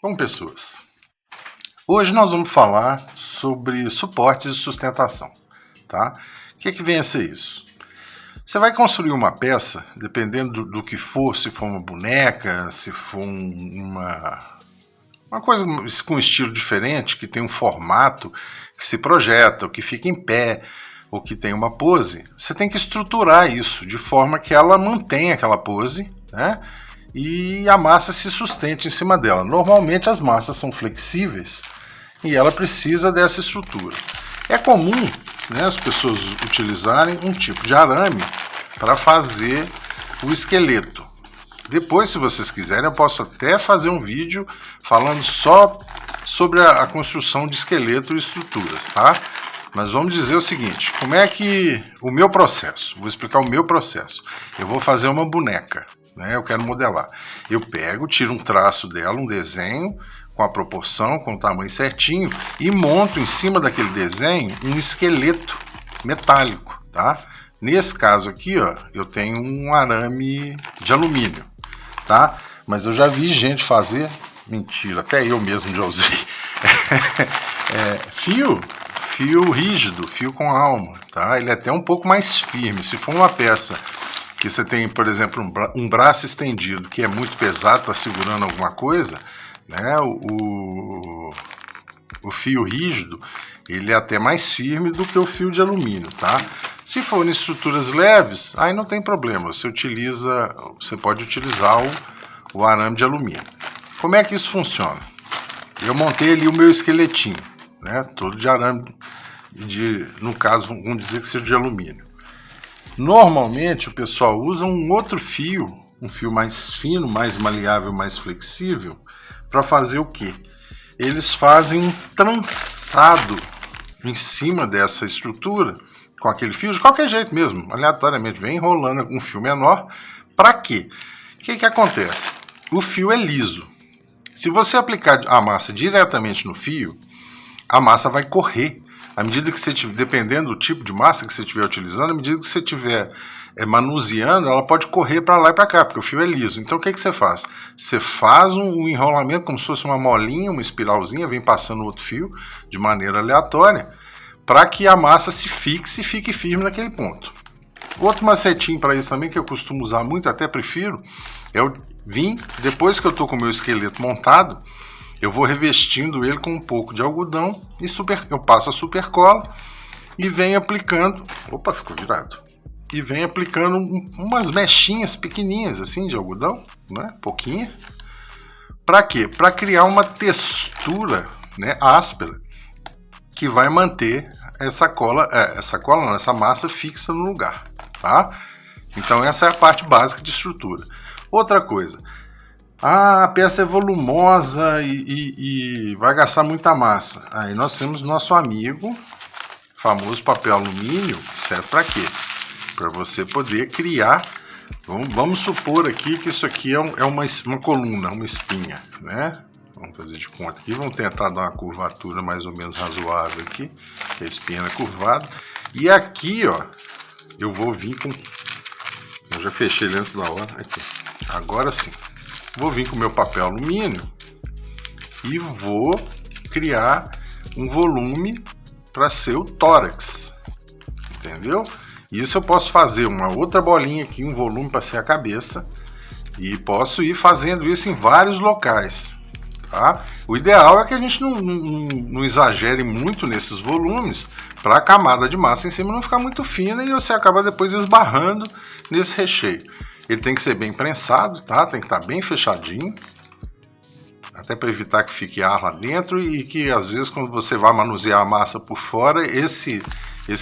Bom, pessoas, hoje nós vamos falar sobre suportes de sustentação, tá? O que vem a ser isso? Você vai construir uma peça, dependendo do que for, se for uma boneca, se for uma coisa com um estilo diferente, que tem um formato que se projeta, ou que fica em pé, ou que tem uma pose, você tem que estruturar isso de forma que ela mantenha aquela pose, né? E a massa se sustente em cima dela. Normalmente as massas são flexíveis e ela precisa dessa estrutura. É comum, né, as pessoas utilizarem um tipo de arame para fazer o esqueleto. Depois, se vocês quiserem, eu posso até fazer um vídeo falando só sobre a construção de esqueleto e estruturas, tá? Mas vamos dizer o seguinte, como é que o meu processo, vou explicar o meu processo. Eu vou fazer uma boneca, né? Eu quero modelar. Eu pego, tiro um traço dela, um desenho, com a proporção, com o tamanho certinho, e monto em cima daquele desenho um esqueleto metálico, tá? Nesse caso aqui, ó, eu tenho um arame de alumínio, tá? Mas eu já vi gente fazer, mentira, até eu mesmo já usei, fio rígido, fio com alma, tá? Ele é até um pouco mais firme. Se for uma peça que você tem, por exemplo, um braço estendido que é muito pesado, está segurando alguma coisa, né? O fio rígido, ele é até mais firme do que o fio de alumínio, tá? Se for em estruturas leves, aí não tem problema, você pode utilizar o arame de alumínio. Como é que isso funciona? Eu montei ali o meu esqueletinho, né? Todo de arame, no caso, vamos dizer que seja de alumínio. Normalmente o pessoal usa um outro fio, um fio mais fino, mais maleável, mais flexível, para fazer o quê? Eles fazem um trançado em cima dessa estrutura, com aquele fio, de qualquer jeito mesmo, aleatoriamente, vem enrolando um fio menor. Para quê? O que acontece? O fio é liso. Se você aplicar a massa diretamente no fio, a massa vai correr. À medida que você estiver, dependendo do tipo de massa que você estiver utilizando, à medida que você estiver manuseando, ela pode correr para lá e para cá, porque o fio é liso. Então o que você faz? Você faz um enrolamento como se fosse uma molinha, uma espiralzinha, vem passando outro fio de maneira aleatória, para que a massa se fixe e fique firme naquele ponto. Outro macetinho para isso também, que eu costumo usar muito, até prefiro, é o depois que eu estou com o meu esqueleto montado, eu vou revestindo ele com um pouco de algodão e eu passo a supercola e venho aplicando, opa, ficou virado, e venho aplicando umas mechinhas pequenininhas assim de algodão, né, pouquinha. Para quê? Para criar uma textura, né, áspera, que vai manter essa massa fixa no lugar, tá? Então essa é a parte básica de estrutura. Outra coisa, a peça é volumosa e vai gastar muita massa. Aí nós temos nosso amigo, famoso papel alumínio, que serve para quê? Para você poder criar, vamos supor aqui que isso aqui é uma coluna, uma espinha, né? Vamos fazer de conta aqui, vamos tentar dar uma curvatura mais ou menos razoável aqui, que a espinha é curvada. E aqui, ó, eu vou vir com... Eu já fechei ele antes da hora, aqui. Agora sim. Vou vir com o meu papel alumínio e vou criar um volume para ser o tórax, entendeu? Isso eu posso fazer uma outra bolinha aqui, um volume para ser a cabeça, e posso ir fazendo isso em vários locais, tá? O ideal é que a gente não exagere muito nesses volumes, para a camada de massa em cima não ficar muito fina e você acaba depois esbarrando nesse recheio. Ele tem que ser bem prensado, tá? Tem que estar bem fechadinho, até para evitar que fique ar lá dentro e que às vezes quando você vai manusear a massa por fora, esse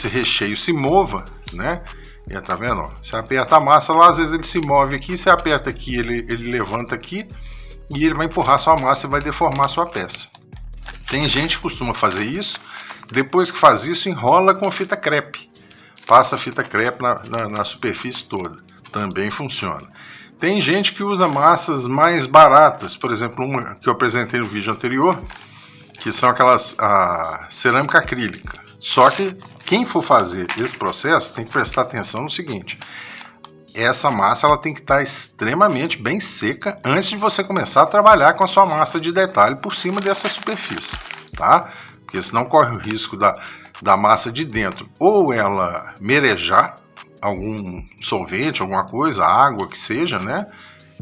recheio se mova, né? E tá vendo? Ó, você aperta a massa lá, às vezes ele se move aqui, você aperta aqui, ele levanta aqui e ele vai empurrar sua massa e vai deformar sua peça. Tem gente que costuma fazer isso, depois que faz isso, enrola com fita crepe. Passa a fita crepe na superfície toda. Também funciona. Tem gente que usa massas mais baratas, por exemplo, uma que eu apresentei no vídeo anterior, que são aquelas cerâmica acrílica. Só que quem for fazer esse processo tem que prestar atenção no seguinte: essa massa ela tem que estar extremamente bem seca antes de você começar a trabalhar com a sua massa de detalhe por cima dessa superfície, tá? Porque senão corre o risco da massa de dentro ou ela merejar algum solvente, alguma coisa, água que seja, né?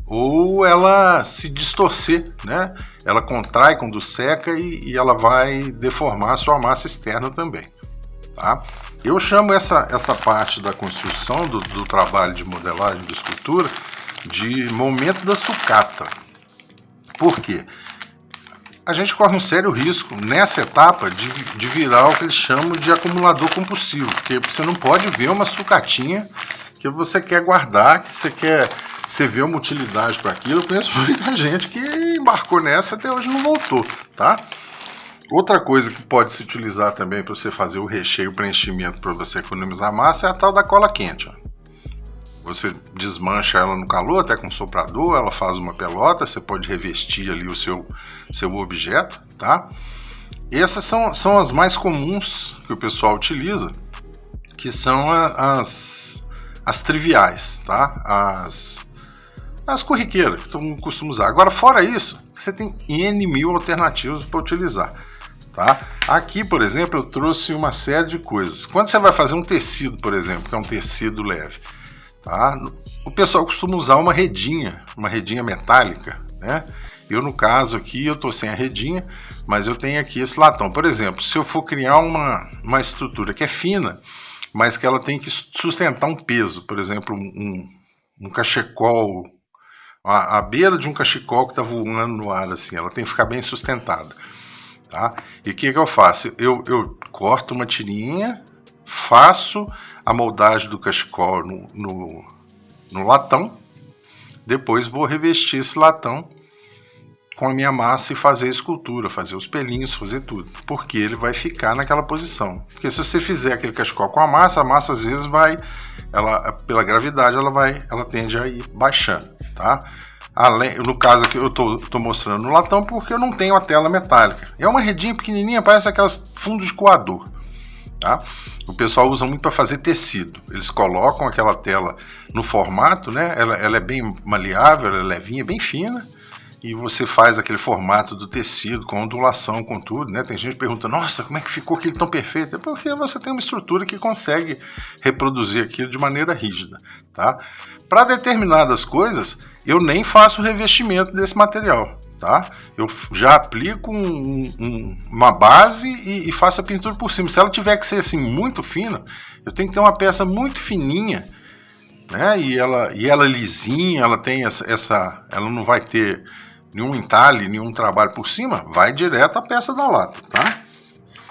Ou ela se distorcer, né? Ela contrai quando seca e ela vai deformar a sua massa externa também, tá? Eu chamo essa parte da construção, do trabalho de modelagem de escultura, de momento da sucata. Por quê? A gente corre um sério risco nessa etapa de virar o que eles chamam de acumulador compulsivo, porque você não pode ver uma sucatinha que você quer guardar, que você vê uma utilidade para aquilo. Eu conheço muita gente que embarcou nessa e até hoje não voltou, tá? Outra coisa que pode se utilizar também para você fazer o recheio, o preenchimento, para você economizar massa, é a tal da cola quente. Ó. Você desmancha ela no calor, até com soprador, ela faz uma pelota, você pode revestir ali o seu objeto, tá? Essas são as mais comuns que o pessoal utiliza, que são as triviais, tá? As corriqueiras, que todo mundo costuma usar. Agora, fora isso, você tem N mil alternativas para utilizar, tá? Aqui, por exemplo, eu trouxe uma série de coisas. Quando você vai fazer um tecido, por exemplo, que é um tecido leve, tá? O pessoal costuma usar uma redinha metálica, né? Eu, no caso aqui, eu estou sem a redinha, mas eu tenho aqui esse latão. Por exemplo, se eu for criar uma estrutura que é fina, mas que ela tem que sustentar um peso, por exemplo, um cachecol, a beira de um cachecol que está voando no ar, assim, ela tem que ficar bem sustentada, tá? E o que eu faço? Eu corto uma tirinha, faço a moldagem do cachecol no latão, depois vou revestir esse latão com a minha massa e fazer a escultura, fazer os pelinhos, fazer tudo, porque ele vai ficar naquela posição. Porque se você fizer aquele cachecol com a massa às vezes pela gravidade, ela tende a ir baixando, tá? No caso aqui eu tô mostrando no latão porque eu não tenho a tela metálica. É uma redinha pequenininha, parece aquelas fundos de coador, tá? O pessoal usa muito para fazer tecido. Eles colocam aquela tela no formato, né? Ela é bem maleável, ela é levinha, bem fina. E você faz aquele formato do tecido, com ondulação, com tudo, né? Tem gente que pergunta, nossa, como é que ficou aquilo tão perfeito? É porque você tem uma estrutura que consegue reproduzir aquilo de maneira rígida, tá? Para determinadas coisas, eu nem faço o revestimento desse material, tá? Eu já aplico uma base e faço a pintura por cima. Se ela tiver que ser assim muito fina, eu tenho que ter uma peça muito fininha, né? E ela lisinha, ela tem ela não vai ter nenhum entalhe, nenhum trabalho por cima, vai direto à peça da lata, tá?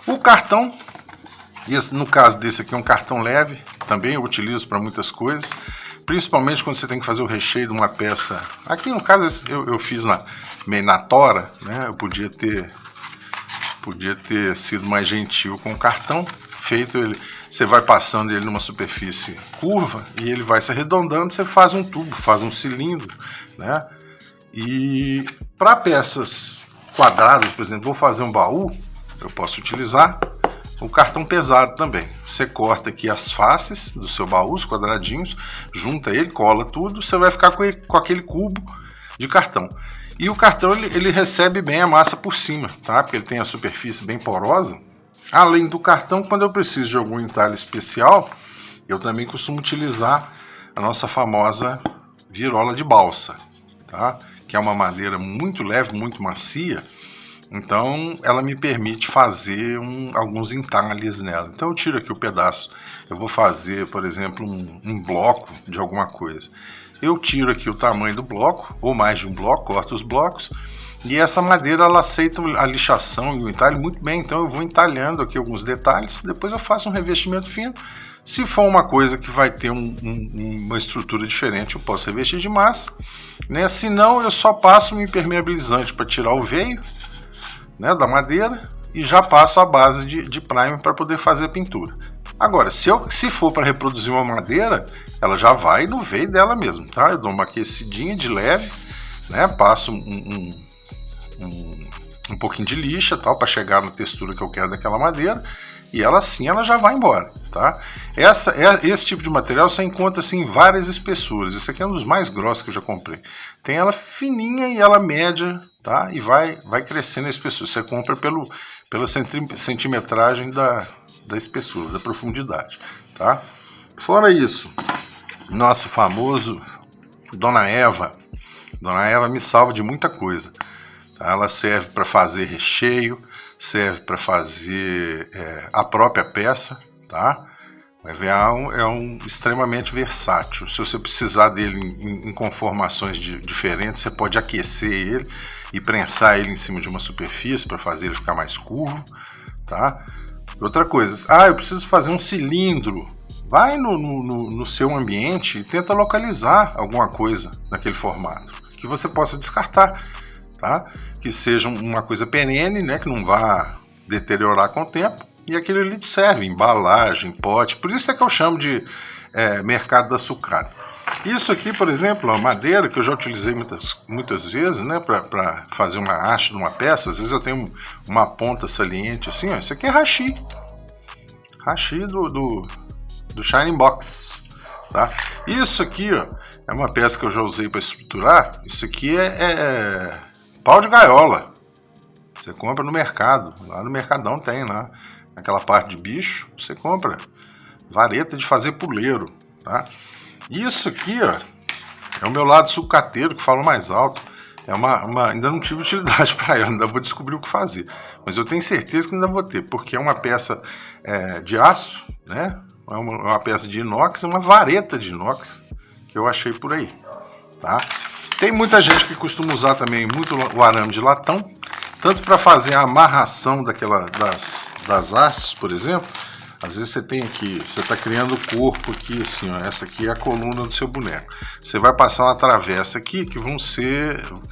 O cartão, no caso desse aqui é um cartão leve, também eu utilizo para muitas coisas, principalmente quando você tem que fazer o recheio de uma peça. Aqui no caso eu fiz meio na tora, né? Eu podia ter sido mais gentil com o cartão, feito ele, você vai passando ele numa superfície curva e ele vai se arredondando, você faz um tubo, faz um cilindro, né? E para peças quadradas, por exemplo, vou fazer um baú, eu posso utilizar o cartão pesado também. Você corta aqui as faces do seu baú, os quadradinhos, junta ele, cola tudo, você vai ficar com aquele cubo de cartão. E o cartão ele recebe bem a massa por cima, tá? Porque ele tem a superfície bem porosa. Além do cartão, quando eu preciso de algum entalhe especial, eu também costumo utilizar a nossa famosa virola de balsa, tá? Que é uma madeira muito leve, muito macia, então ela me permite fazer alguns entalhes nela. Então eu tiro aqui o pedaço, eu vou fazer, por exemplo, um bloco de alguma coisa. Eu tiro aqui o tamanho do bloco, ou mais de um bloco, corto os blocos, e essa madeira ela aceita a lixação e o entalhe muito bem, então eu vou entalhando aqui alguns detalhes, depois eu faço um revestimento fino. Se for uma coisa que vai ter uma estrutura diferente, eu posso revestir de massa, né? Se não, eu só passo um impermeabilizante para tirar o veio, né, da madeira e já passo a base de primer para poder fazer a pintura. Agora, se for para reproduzir uma madeira, ela já vai no veio dela mesmo, tá? Eu dou uma aquecidinha de leve, né? Passo um pouquinho de lixa, tal, para chegar na textura que eu quero daquela madeira. e ela assim ela já vai embora, tá? Esse tipo de material você encontra assim em várias espessuras. Esse aqui é um dos mais grossos que eu já comprei. Tem ela fininha e ela média, tá? E vai crescendo a espessura. Você compra pela centimetragem da espessura, da profundidade, tá? Fora isso, nosso famoso Dona Eva. Dona Eva me salva de muita coisa. Tá? Ela serve para fazer recheio, serve para fazer a própria peça, tá? O EVA é um extremamente versátil. Se você precisar dele em conformações diferentes, você pode aquecer ele e prensar ele em cima de uma superfície para fazer ele ficar mais curvo, tá? Outra coisa, eu preciso fazer um cilindro. Vai no seu ambiente e tenta localizar alguma coisa naquele formato que você possa descartar, tá? Que seja uma coisa perene, né? Que não vá deteriorar com o tempo. E aquilo ali te serve, embalagem, pote. Por isso é que eu chamo de mercado da sucata. Isso aqui, por exemplo, a madeira que eu já utilizei muitas vezes, né? Para fazer uma haste de uma peça. Às vezes eu tenho uma ponta saliente assim, ó. Isso aqui é hashi. Hashi do Shining Box, tá? Isso aqui, ó, é uma peça que eu já usei para estruturar. Isso aqui é pau de gaiola. Você compra no mercado, lá no Mercadão tem lá, naquela parte de bicho, você compra vareta de fazer puleiro, tá? Isso aqui, ó, é o meu lado sucateiro que fala mais alto. Ainda não tive utilidade para ela, ainda vou descobrir o que fazer. Mas eu tenho certeza que ainda vou ter, porque é uma peça de aço, né? É uma peça de inox, uma vareta de inox que eu achei por aí, tá? Tem muita gente que costuma usar também muito o arame de latão, tanto para fazer a amarração das hastes, por exemplo. Às vezes você tem aqui, você está criando o corpo aqui, assim, ó, essa aqui é a coluna do seu boneco. Você vai passar uma travessa aqui que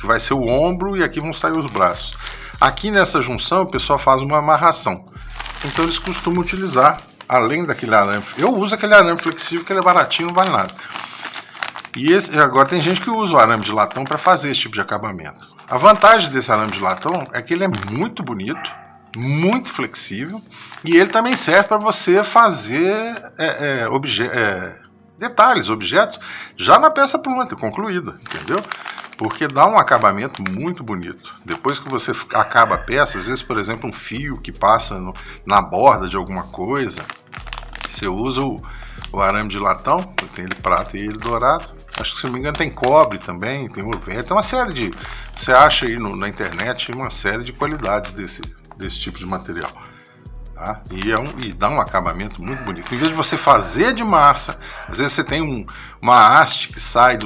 vai ser o ombro e aqui vão sair os braços. Aqui nessa junção o pessoal faz uma amarração. Então eles costumam utilizar, além daquele arame, eu uso aquele arame flexível que ele é baratinho, não vale nada. E agora tem gente que usa o arame de latão para fazer esse tipo de acabamento. A vantagem desse arame de latão é que ele é muito bonito, muito flexível, e ele também serve para você fazer detalhes, objetos, já na peça pronta, concluída, entendeu? Porque dá um acabamento muito bonito. Depois que você acaba a peça, às vezes, por exemplo, um fio que passa na borda de alguma coisa, você usa o arame de latão, tem ele prata e ele dourado. Acho que, se não me engano, tem cobre também, tem ouro verde, tem uma série de... Você acha aí na internet uma série de qualidades desse tipo de material. Tá? E dá um acabamento muito bonito. Em vez de você fazer de massa, às vezes você tem uma haste que sai de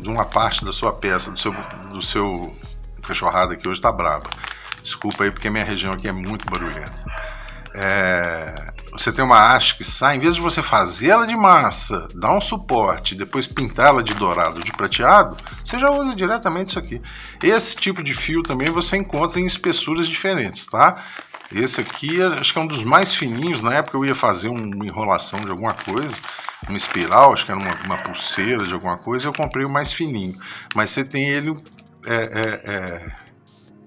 uma parte da sua peça, do seu cachorrada que hoje está brava. Desculpa aí porque minha região aqui é muito barulhenta. Você tem uma haste que sai, em vez de você fazer ela de massa, dar um suporte, depois pintá-la de dourado ou de prateado, você já usa diretamente isso aqui. Esse tipo de fio também você encontra em espessuras diferentes, tá? Esse aqui acho que é um dos mais fininhos. Na época eu ia fazer uma enrolação de alguma coisa, uma espiral, acho que era uma pulseira de alguma coisa, eu comprei o mais fininho. Mas você tem ele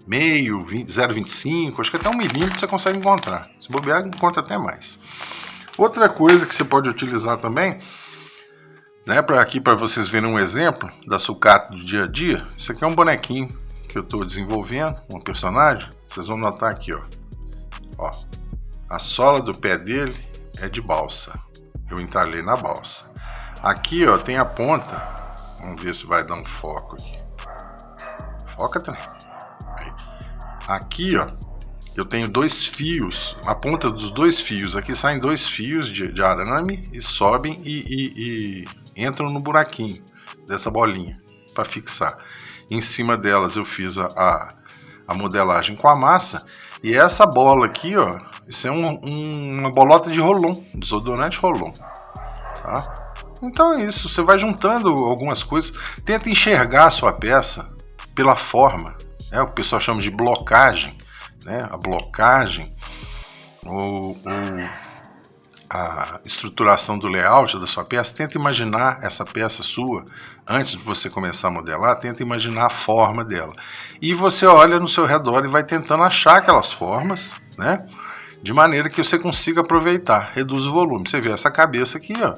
meio, 0,25, acho que até 1 milímetro você consegue encontrar. Se bobear, encontra até mais. Outra coisa que você pode utilizar também, né, aqui para vocês verem um exemplo da sucata do dia a dia. Isso aqui é um bonequinho que eu estou desenvolvendo, um personagem. Vocês vão notar aqui, ó, a sola do pé dele é de balsa. Eu entalhei na balsa. Aqui, ó, tem a ponta. Vamos ver se vai dar um foco aqui. Foca também. Aqui, ó, eu tenho 2 fios, a ponta dos 2 fios, aqui saem 2 fios de arame e sobem e entram no buraquinho dessa bolinha para fixar. Em cima delas eu fiz a modelagem com a massa, e essa bola aqui, ó, isso é uma bolota de Rolon, desodorante Rolon, tá? Então é isso, você vai juntando algumas coisas, tenta enxergar a sua peça pela forma. O que o pessoal chama de blocagem, né? A blocagem ou a estruturação do layout da sua peça. Tenta imaginar essa peça sua antes de você começar a modelar. Tenta imaginar a forma dela e você olha no seu redor e vai tentando achar aquelas formas, né? de maneira que você consiga aproveitar, reduz o volume. Você vê essa cabeça aqui, ó.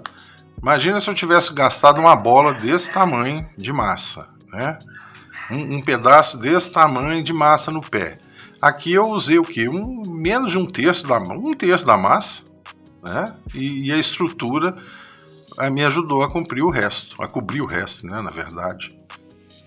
Imagina se eu tivesse gastado uma bola desse tamanho de massa, né? Um pedaço desse tamanho de massa no pé. Aqui eu usei o quê? Menos de um terço da massa, né? E a estrutura me ajudou a cobrir o resto, né? Na verdade.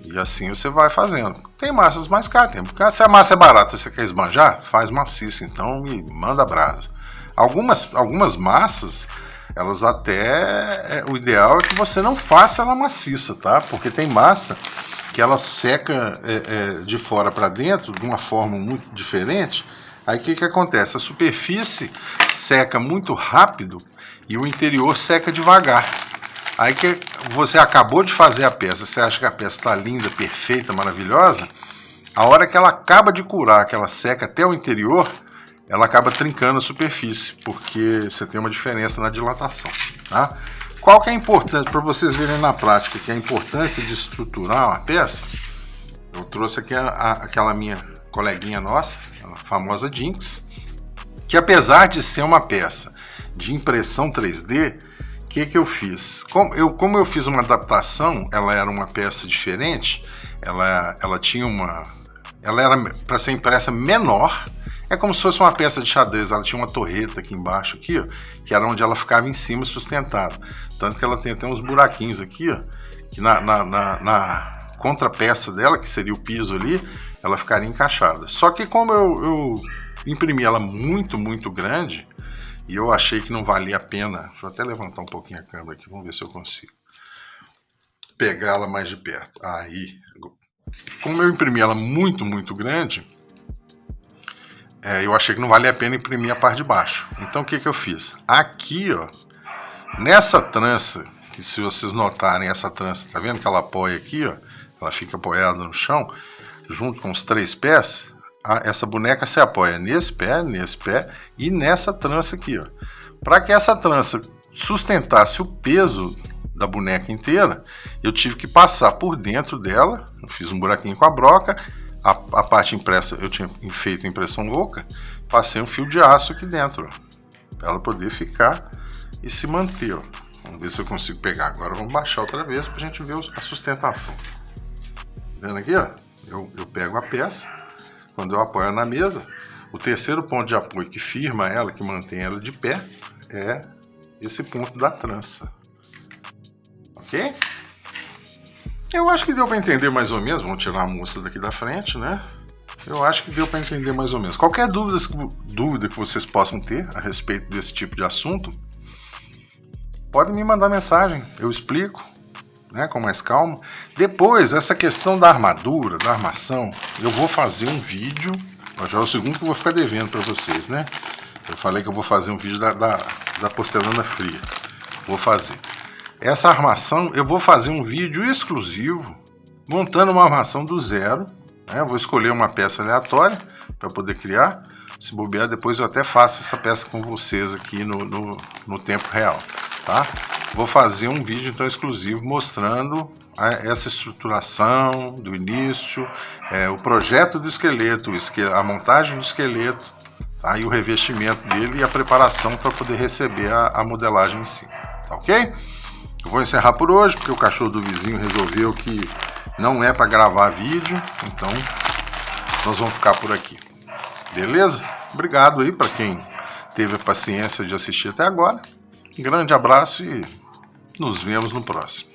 E assim você vai fazendo. Tem massas mais caras, se a massa é barata e você quer esbanjar, faz maciça, então, e manda brasa. Algumas massas, elas até... o ideal é que você não faça ela maciça, tá? Porque tem massa que ela seca de fora para dentro de uma forma muito diferente. Aí o que acontece? A superfície seca muito rápido e o interior seca devagar. Aí que você acabou de fazer a peça, você acha que a peça está linda, perfeita, maravilhosa, a hora que ela acaba de curar, que ela seca até o interior, ela acaba trincando a superfície, porque você tem uma diferença na dilatação, tá? Qual que é a importância, para vocês verem na prática, que é a importância de estruturar uma peça, eu trouxe aqui aquela minha coleguinha nossa, a famosa Jinx, que apesar de ser uma peça de impressão 3D, o que eu fiz? Como eu fiz uma adaptação, ela era uma peça diferente, ela era para ser impressa menor, é como se fosse uma peça de xadrez, ela tinha uma torreta aqui embaixo, aqui, ó, que era onde ela ficava em cima sustentada. Tanto que ela tem até uns buraquinhos aqui, ó, que na contrapeça dela, que seria o piso ali, ela ficaria encaixada. Só que como eu imprimi ela muito, muito grande, e eu achei que não valia a pena, deixa eu até levantar um pouquinho a câmera aqui, vamos ver se eu consigo pegá-la mais de perto. Aí, como eu imprimi ela muito, muito grande, eu achei que não valia a pena imprimir a parte de baixo. Então o que eu fiz? Aqui, ó, nessa trança, que se vocês notarem essa trança, tá vendo que ela apoia aqui, ó, ela fica apoiada no chão, junto com os 3 pés, essa boneca se apoia nesse pé e nessa trança aqui, ó. Para que essa trança sustentasse o peso da boneca inteira, eu tive que passar por dentro dela, eu fiz um buraquinho com a broca, a parte impressa, eu tinha feito impressão louca, passei um fio de aço aqui dentro, para ela poder ficar e se manter, ó. Vamos ver se eu consigo pegar. Agora vamos baixar outra vez para a gente ver a sustentação. Tá vendo aqui, ó? Eu pego a peça, quando eu apoio na mesa, o terceiro ponto de apoio que firma ela, que mantém ela de pé, é esse ponto da trança. Ok? Eu acho que deu para entender mais ou menos. Vamos tirar a moça daqui da frente, né? Eu acho que deu para entender mais ou menos. Qualquer dúvida que vocês possam ter a respeito desse tipo de assunto, pode me mandar mensagem, eu explico, né, com mais calma. Depois, essa questão da armadura, da armação, eu vou fazer um vídeo, já é o segundo que eu vou ficar devendo para vocês, né? Eu falei que eu vou fazer um vídeo da porcelana fria. Vou fazer. Essa armação, eu vou fazer um vídeo exclusivo, montando uma armação do zero, né? Eu vou escolher uma peça aleatória para poder criar. Se bobear, depois eu até faço essa peça com vocês aqui no tempo real, tá? Vou fazer um vídeo então exclusivo mostrando essa estruturação do início, o projeto do esqueleto, a montagem do esqueleto, tá? E o revestimento dele e a preparação para poder receber a modelagem em si, tá ok? Eu vou encerrar por hoje, porque o cachorro do vizinho resolveu que não é para gravar vídeo, então nós vamos ficar por aqui. Beleza? Obrigado aí para quem teve a paciência de assistir até agora. Um grande abraço e nos vemos no próximo.